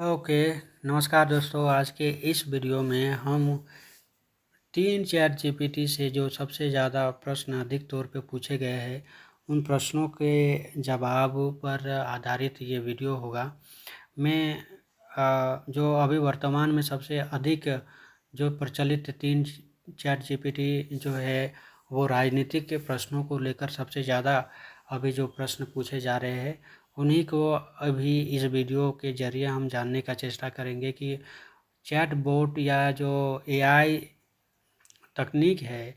Okay, नमस्कार दोस्तों। आज के इस वीडियो में हम 3 चैट जीपीटी से जो सबसे ज़्यादा प्रश्न अधिक तौर पे पूछे गए हैं, उन प्रश्नों के जवाब पर आधारित ये वीडियो होगा। मैं जो अभी वर्तमान में सबसे अधिक जो प्रचलित 3 चैट जीपीटी जो है, वो राजनीतिक के प्रश्नों को लेकर सबसे ज़्यादा अभी जो प्रश्न पूछे जा रहे हैं, उन्हीं को अभी इस वीडियो के ज़रिए हम जानने का चेष्टा करेंगे कि चैट बोट या जो एआई तकनीक है,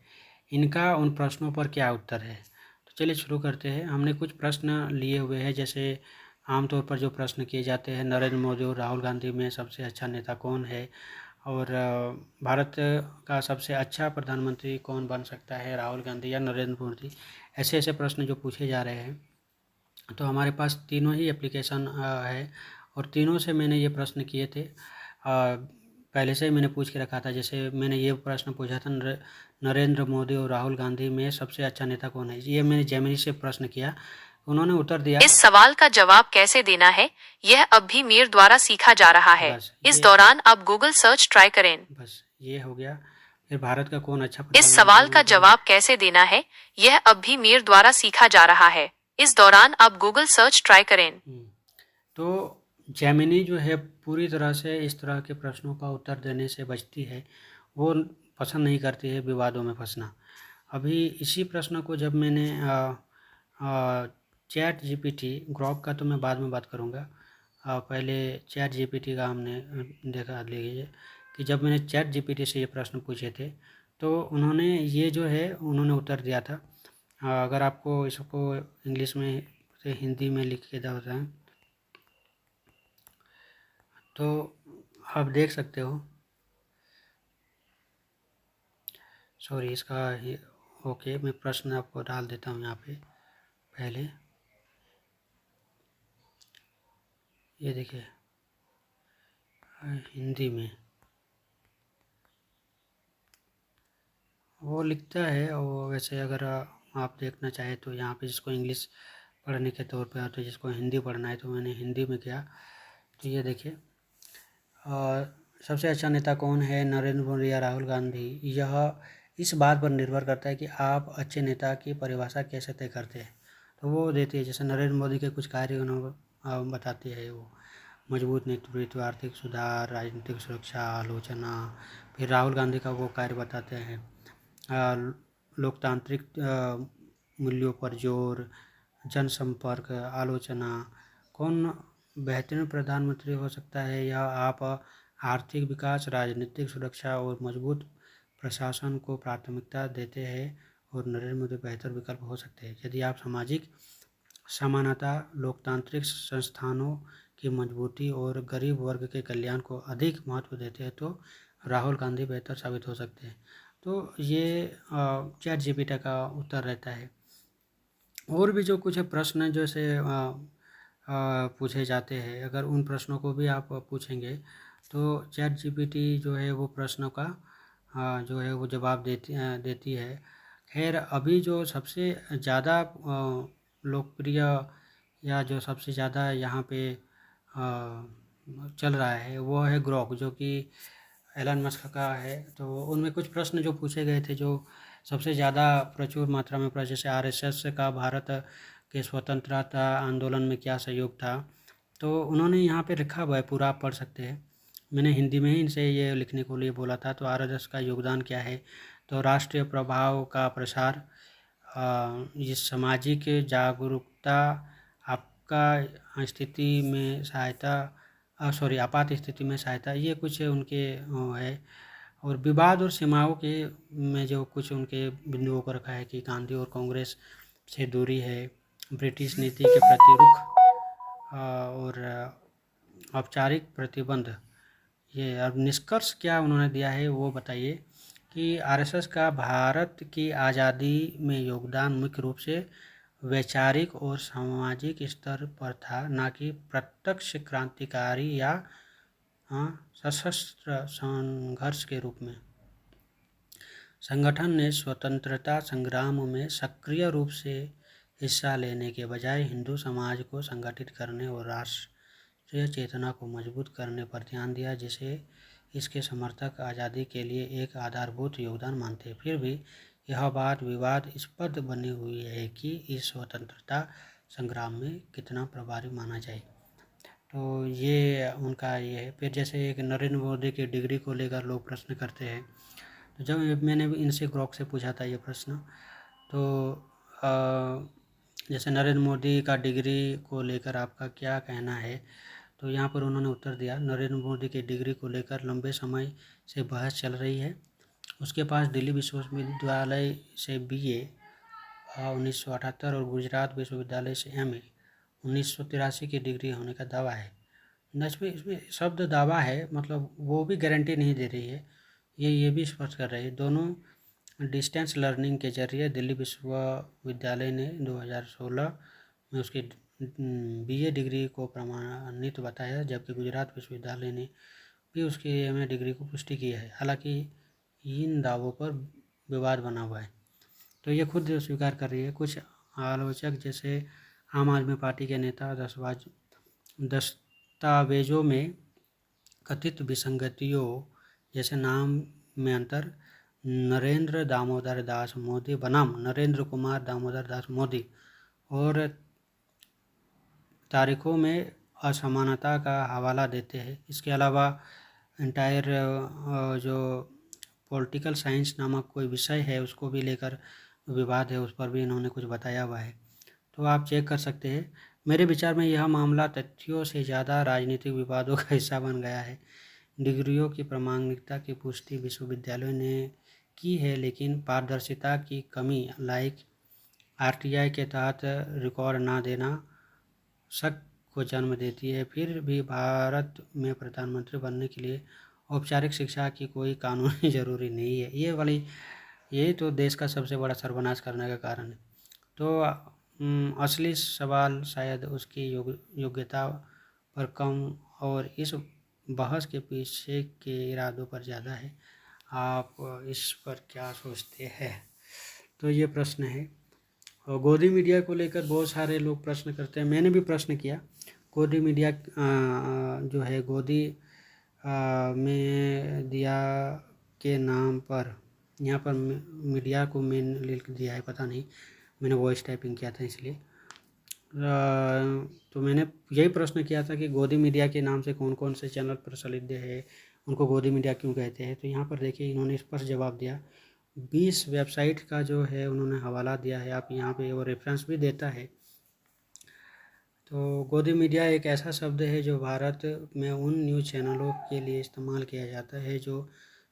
इनका उन प्रश्नों पर क्या उत्तर है। तो चलिए शुरू करते हैं। हमने कुछ प्रश्न लिए हुए हैं, जैसे आमतौर पर जो प्रश्न किए जाते हैं, नरेंद्र मोदी और राहुल गांधी में सबसे अच्छा नेता कौन है, और भारत का सबसे अच्छा प्रधानमंत्री कौन बन सकता है, राहुल गांधी या नरेंद्र मोदी। ऐसे ऐसे प्रश्न जो पूछे जा रहे हैं, तो हमारे पास तीनों ही एप्लीकेशन है और तीनों से मैंने ये प्रश्न किए थे। पहले से ही मैंने पूछ के रखा था। जैसे मैंने ये प्रश्न पूछा था, नरेंद्र मोदी और राहुल गांधी में सबसे अच्छा नेता कौन है। ये मैंने जेमिनी से प्रश्न किया, उन्होंने उत्तर दिया। इस सवाल का जवाब कैसे देना है, यह अब भी मीर द्वारा सीखा जा रहा है। बस इस ये दौरान आप गूगल सर्च ट्राई करें। बस ये हो गया। फिर भारत का कौन अच्छा इस प्रधानमंत्री सवाल बन का पाएगा। जवाब कैसे देना है, यह अब भी मीर द्वारा सीखा जा रहा है। इस दौरान आप गूगल सर्च ट्राई करें। तो जेमिनी जो है पूरी तरह से इस तरह के प्रश्नों का उत्तर देने से बचती है। वो पसंद नहीं करती है विवादों में फंसना। अभी इसी प्रश्न को जब मैंने चैट जीपीटी, ग्रॉक का तो मैं बाद में बात करूँगा। पहले चैट जीपीटी का हमने देखा लीजिए कि जब मैंने चैट जीपीटी से ये प्रश्न पूछे थे, तो उन्होंने ये जो है उन्होंने उत्तर दिया था। अगर आपको इसको इंग्लिश में से हिंदी में लिख के देता है, तो आप देख सकते हो। सॉरी, इसका ये ओके, मैं प्रश्न आपको डाल देता हूँ यहाँ पे। पहले ये देखिए, हिंदी में वो लिखता है। और वैसे अगर आप देखना चाहें तो यहाँ पे जिसको इंग्लिश पढ़ने के तौर पे, तो जिसको हिंदी पढ़ना है, तो मैंने हिंदी में किया। तो ये देखिए, और सबसे अच्छा नेता कौन है, नरेंद्र मोदी या राहुल गांधी। यह इस बात पर निर्भर करता है कि आप अच्छे नेता की परिभाषा कैसे तय करते हैं। तो वो देती है, जैसे नरेंद्र मोदी के कुछ कार्य उन्होंने बताती है। वो मजबूत नेतृत्व, आर्थिक सुधार, राजनीतिक सुरक्षा, आलोचना। फिर राहुल गांधी का वो कार्य बताते हैं, लोकतांत्रिक मूल्यों पर जोर, जनसंपर्क, आलोचना। कौन बेहतरीन प्रधानमंत्री हो सकता है, या आप आर्थिक विकास, राजनीतिक सुरक्षा और मजबूत प्रशासन को प्राथमिकता देते हैं, और नरेंद्र मोदी बेहतर विकल्प हो सकते हैं। यदि आप सामाजिक समानता, लोकतांत्रिक संस्थानों की मजबूती और गरीब वर्ग के कल्याण को अधिक महत्व देते हैं, तो राहुल गांधी बेहतर साबित हो सकते हैं। तो ये चैट जीपीटी का उत्तर रहता है। और भी जो कुछ प्रश्न जैसे पूछे जाते हैं, अगर उन प्रश्नों को भी आप पूछेंगे, तो चैट जीपीटी जो है वो प्रश्नों का जो है वो जवाब देती है। खैर, अभी जो सबसे ज़्यादा लोकप्रिय या जो सबसे ज़्यादा यहाँ पे चल रहा है, वो है ग्रोक, जो कि एलन मस्क का है। तो उनमें कुछ प्रश्न जो पूछे गए थे, जो सबसे ज़्यादा प्रचुर मात्रा में जैसे आरएसएस का भारत के स्वतंत्रता आंदोलन में क्या सहयोग था। तो उन्होंने यहाँ पे लिखा हुआ है, पूरा आप पढ़ सकते हैं। मैंने हिंदी में ही इनसे ये लिखने को लिए बोला था। तो आरएसएस का योगदान क्या है, तो राष्ट्रीय प्रभाव का प्रसार, ये सामाजिक जागरूकता, आपका स्थिति में सहायता, सॉरी आपात स्थिति में सहायता, ये कुछ उनके है। और विवाद और सीमाओं के में जो कुछ उनके बिंदुओं को रखा है कि गांधी और कांग्रेस से दूरी है, ब्रिटिश नीति के प्रति रुख, और औपचारिक प्रतिबंध। ये अब निष्कर्ष क्या उन्होंने दिया है वो बताइए, कि आरएसएस का भारत की आज़ादी में योगदान मुख्य रूप से वैचारिक और सामाजिक स्तर पर था, न कि प्रत्यक्ष क्रांतिकारी या सशस्त्र संघर्ष के रूप में। संगठन ने स्वतंत्रता संग्राम में सक्रिय रूप से हिस्सा लेने के बजाय हिंदू समाज को संगठित करने और राष्ट्र राष्ट्रीय चेतना को मजबूत करने पर ध्यान दिया, जिसे इसके समर्थक आज़ादी के लिए एक आधारभूत योगदान मानते हैं। फिर भी यह बात विवादास्पद बनी हुई है कि इस स्वतंत्रता संग्राम में कितना प्रभावी माना जाए। तो ये उनका ये है। फिर जैसे एक नरेंद्र मोदी की डिग्री को लेकर लोग प्रश्न करते हैं, तो जब मैंने इनसे ग्रॉक से पूछा था ये प्रश्न, तो जैसे नरेंद्र मोदी का डिग्री को लेकर आपका क्या कहना है, तो यहाँ पर उन्होंने उत्तर दिया, नरेंद्र मोदी की डिग्री को लेकर लंबे समय से बहस चल रही है। उसके पास दिल्ली विश्वविद्यालय से BA 1978 और गुजरात विश्वविद्यालय से MA 1983 की डिग्री होने का दावा है। इसमें शब्द दावा है, मतलब वो भी गारंटी नहीं दे रही है, ये भी स्पष्ट कर रही है। दोनों डिस्टेंस लर्निंग के जरिए दिल्ली विश्वविद्यालय ने 2016 में उसकी BA डिग्री को प्रमाणित बताया, जबकि गुजरात विश्वविद्यालय ने भी उसकी MA डिग्री को पुष्टि की है। हालांकि इन दावों पर विवाद बना हुआ है, तो ये खुद स्वीकार कर रही है। कुछ आलोचक जैसे आम आदमी पार्टी के नेता दस्तावेजों में कथित विसंगतियों, जैसे नाम में अंतर नरेंद्र दामोदर दास मोदी बनाम नरेंद्र कुमार दामोदर दास मोदी और तारीखों में असमानता का हवाला देते हैं। इसके अलावा एंटायर जो पॉलिटिकल साइंस नामक कोई विषय है, उसको भी लेकर विवाद है, उस पर भी इन्होंने कुछ बताया हुआ है, तो आप चेक कर सकते हैं। मेरे विचार में यह मामला तथ्यों से ज़्यादा राजनीतिक विवादों का हिस्सा बन गया है। डिग्रियों की प्रामाणिकता की पुष्टि विश्वविद्यालयों ने की है, लेकिन पारदर्शिता की कमी लाइक RTI के तहत रिकॉर्ड ना देना शक को जन्म देती है। फिर भी भारत में प्रधानमंत्री बनने के लिए औपचारिक शिक्षा की कोई कानूनी ज़रूरी नहीं है। यही तो देश का सबसे बड़ा सर्वनाश करने का कारण है। तो असली सवाल शायद उसकी योग्यता पर कम और इस बहस के पीछे के इरादों पर ज़्यादा है। आप इस पर क्या सोचते हैं? तो ये प्रश्न है। और गोदी मीडिया को लेकर बहुत सारे लोग प्रश्न करते हैं, मैंने भी प्रश्न किया। गोदी मीडिया जो है, गोदी में दिया के नाम पर यहाँ पर मीडिया को मैंने लिख दिया है, पता नहीं, मैंने वॉइस टाइपिंग किया था इसलिए। तो मैंने यही प्रश्न किया था कि गोदी मीडिया के नाम से कौन कौन से चैनल प्रचलित है, उनको गोदी मीडिया क्यों कहते हैं। तो यहाँ पर देखिए, इन्होंने स्पष्ट जवाब दिया। 20 वेबसाइट का जो है उन्होंने हवाला दिया है, आप यहाँ पे वो रेफरेंस भी देता है। तो गोदी मीडिया एक ऐसा शब्द है जो भारत में उन न्यूज़ चैनलों के लिए इस्तेमाल किया जाता है जो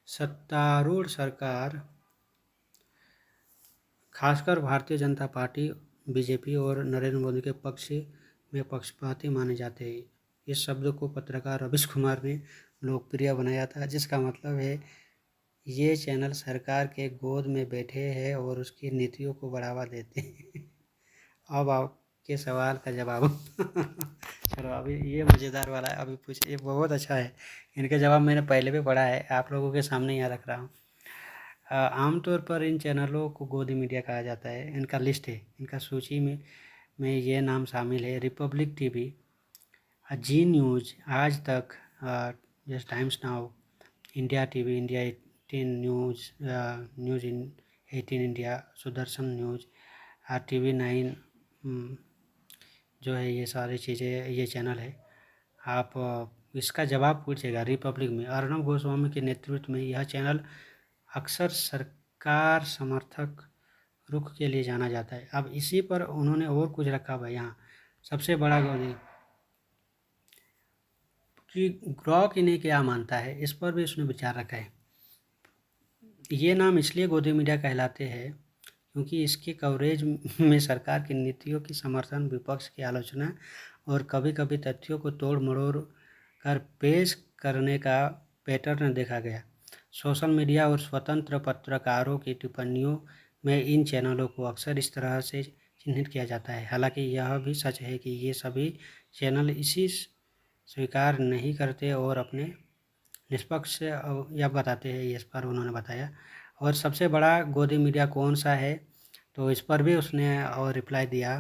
सत्तारूढ़ सरकार, खासकर भारतीय जनता पार्टी BJP और नरेंद्र मोदी के पक्ष में पक्षपाती माने जाते हैं। इस शब्द को पत्रकार रवीश कुमार ने लोकप्रिय बनाया था, जिसका मतलब है ये चैनल सरकार के गोद में बैठे हैं और उसकी नीतियों को बढ़ावा देते हैं। अब आपके सवाल का जवाब चलो अभी ये मज़ेदार वाला है, अभी पूछ, ये बहुत अच्छा है। इनके जवाब मैंने पहले भी पढ़ा है, आप लोगों के सामने यहाँ रख रहा हूँ। आमतौर पर इन चैनलों को गोदी मीडिया कहा जाता है। इनका लिस्ट है, इनका सूची में ये नाम शामिल है: रिपब्लिक TV, जी न्यूज़, आज तक, just times now, India TV, India 18 news, news इन 18 इंडिया, सुदर्शन न्यूज़, TV9 जो है, ये सारी चीज़ें, ये चैनल है। आप इसका जवाब पूछेगा रिपब्लिक में। अर्णब गोस्वामी के नेतृत्व में यह चैनल अक्सर सरकार समर्थक रुख के लिए जाना जाता है। अब इसी पर उन्होंने और कुछ रखा हुआ यहाँ, सबसे बड़ा गोदी कि ग्रॉक इन्हें क्या मानता है, इस पर भी उसने विचार रखा है। ये नाम इसलिए गोदी मीडिया कहलाते हैं क्योंकि इसके कवरेज में सरकार की नीतियों की समर्थन, विपक्ष की आलोचना और कभी कभी तथ्यों को तोड़ मरोड़ कर पेश करने का पैटर्न देखा गया। सोशल मीडिया और स्वतंत्र पत्रकारों की टिप्पणियों में इन चैनलों को अक्सर इस तरह से चिन्हित किया जाता है। हालांकि यह भी सच है कि ये सभी चैनल इसी स्वीकार नहीं करते और अपने निष्पक्ष या बताते हैं, इस पर उन्होंने बताया। और सबसे बड़ा गोदी मीडिया कौन सा है, तो इस पर भी उसने और रिप्लाई दिया।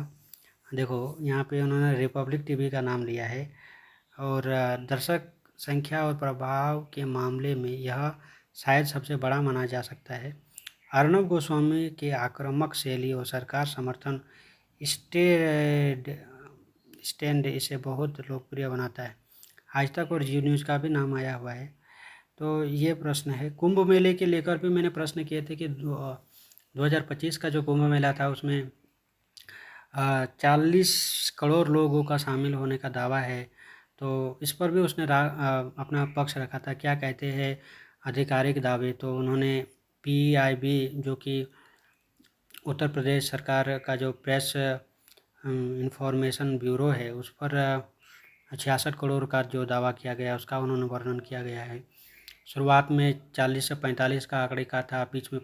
देखो यहाँ पे उन्होंने रिपब्लिक TV का नाम लिया है, और दर्शक संख्या और प्रभाव के मामले में यह शायद सबसे बड़ा माना जा सकता है। अर्णब गोस्वामी की आक्रामक शैली और सरकार समर्थन स्टेड स्टैंड इसे बहुत लोकप्रिय बनाता है। आज तक और जी न्यूज़ का भी नाम आया हुआ है। तो ये प्रश्न है। कुंभ मेले के लेकर भी मैंने प्रश्न किए थे कि 2025 का जो कुंभ मेला था उसमें 40 करोड़ लोगों का शामिल होने का दावा है। तो इस पर भी उसने अपना पक्ष रखा था। क्या कहते हैं आधिकारिक दावे? तो उन्होंने PIB जो कि उत्तर प्रदेश सरकार का जो प्रेस इंफॉर्मेशन ब्यूरो है उस पर 66 करोड़ का जो दावा किया गया उसका उन्होंने वर्णन किया गया है। शुरुआत में 40 से 45 का आंकड़े का था, बीच में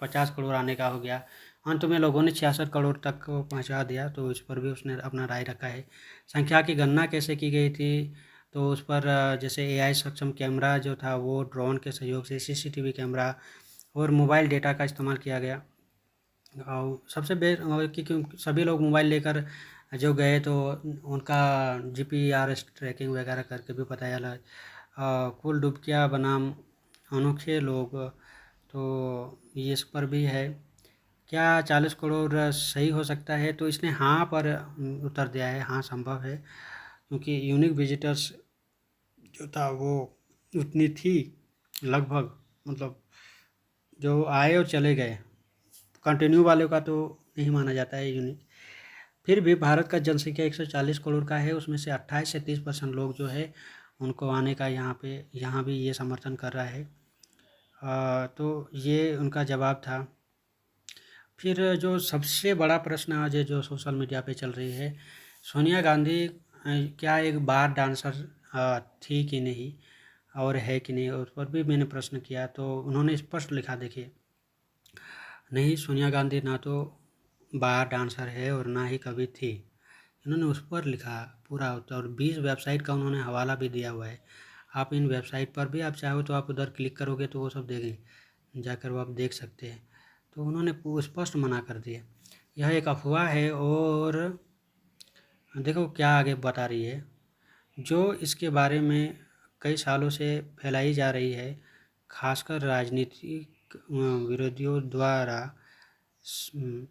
50 करोड़ आने का हो गया, अंत में लोगों ने 66 करोड़ तक पहुंचा दिया। तो इस पर भी उसने अपना राय रखा है। संख्या की गणना कैसे की गई थी? तो उस पर जैसे AI सक्षम कैमरा जो था वो ड्रोन के सहयोग से CCTV कैमरा और मोबाइल डेटा का इस्तेमाल किया गया। और सबसे क्योंकि सभी लोग मोबाइल लेकर जो गए तो उनका GPS ट्रैकिंग वगैरह करके भी पता चला। कुल डुबकियाँ बनाम अनोखे लोग, तो ये इस पर भी है। क्या 40 करोड़ सही हो सकता है? तो इसने हाँ पर उत्तर दिया है। हाँ, संभव है, क्योंकि यूनिक विजिटर्स जो था वो उतनी थी लगभग, मतलब जो आए और चले गए, कंटिन्यू वाले का तो नहीं माना जाता है यूनिक। फिर भी भारत का जनसंख्या 140 करोड़ का है, उसमें से 28 से 30% लोग जो है उनको आने का यहाँ भी ये समर्थन कर रहा है। तो ये उनका जवाब था। फिर जो सबसे बड़ा प्रश्न आज है जो सोशल मीडिया पे चल रही है, सोनिया गांधी क्या एक बार डांसर थी कि नहीं और है कि नहीं, उस पर भी मैंने प्रश्न किया। तो उन्होंने स्पष्ट लिखा, देखिए, नहीं, सोनिया गांधी ना तो बार डांसर है और ना ही कभी थी। इन्होंने उस पर लिखा पूरा उत्तर, और 20 वेबसाइट का उन्होंने हवाला भी दिया हुआ है। आप इन वेबसाइट पर भी आप चाहो तो आप उधर क्लिक करोगे तो वो सब देंगे, जाकर वो आप देख सकते हैं। तो उन्होंने स्पष्ट मना कर दिया, यह एक अफवाह है। और देखो क्या आगे बता रही है, जो इसके बारे में कई सालों से फैलाई जा रही है, खासकर राजनीतिक विरोधियों द्वारा।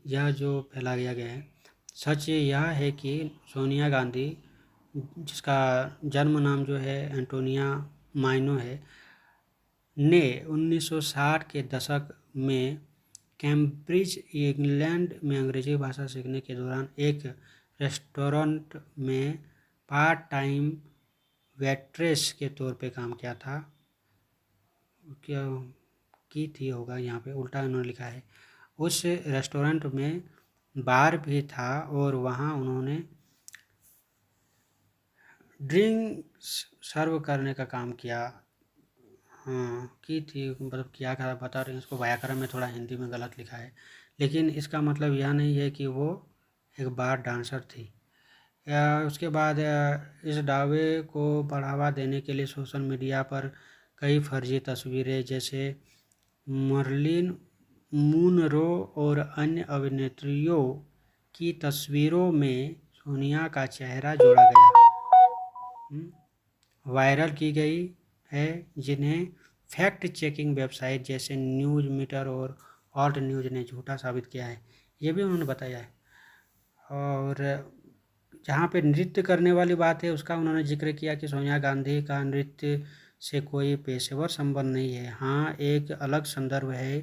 यह जो फैलाया गया है, सच यह है कि सोनिया गांधी, जिसका जन्म नाम जो है एंटोनिया माइनो है, ने 1960 के दशक में कैम्ब्रिज इंग्लैंड में अंग्रेजी भाषा सीखने के दौरान एक रेस्टोरेंट में पार्ट टाइम वेट्रेस के तौर पे काम किया था। क्या की थी होगा, यहाँ पे उल्टा उन्होंने लिखा है। उस रेस्टोरेंट में बार भी था और वहाँ उन्होंने ड्रिंक्स सर्व करने का काम किया। हाँ, की थी, मतलब क्या था बता रहे हैं। इसको व्याकरण में थोड़ा हिंदी में गलत लिखा है, लेकिन इसका मतलब यह नहीं है कि वो एक बार डांसर थी। उसके बाद इस दावे को बढ़ावा देने के लिए सोशल मीडिया पर कई फर्जी तस्वीरें, जैसे मर्लिन मुनरो और अन्य अभिनेत्रियों की तस्वीरों में सोनिया का चेहरा जोड़ा गया, वायरल की गई है, जिन्हें फैक्ट चेकिंग वेबसाइट जैसे न्यूज़ मीटर और ऑल्ट न्यूज़ ने झूठा साबित किया है। ये भी उन्होंने बताया है। और जहाँ पे नृत्य करने वाली बात है उसका उन्होंने जिक्र किया कि सोनिया गांधी का नृत्य से कोई पेशेवर संबंध नहीं है। हाँ, एक अलग संदर्भ है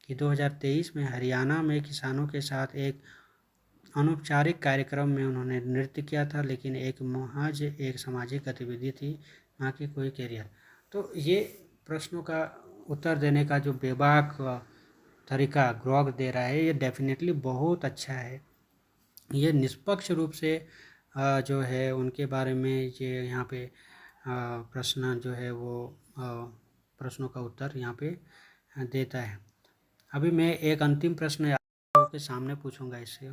कि 2023 में हरियाणा में किसानों के साथ एक अनौपचारिक कार्यक्रम में उन्होंने नृत्य किया था, लेकिन महज एक सामाजिक गतिविधि थी, ना कि कोई कैरियर। तो ये प्रश्नों का उत्तर देने का जो बेबाक तरीका ग्रॉग दे रहा है, ये डेफिनेटली बहुत अच्छा है। ये निष्पक्ष रूप से जो है उनके बारे में ये यहाँ पे प्रश्न जो है वो प्रश्नों का उत्तर यहाँ पे देता है। अभी मैं एक अंतिम प्रश्न आपके सामने पूछूंगा इससे।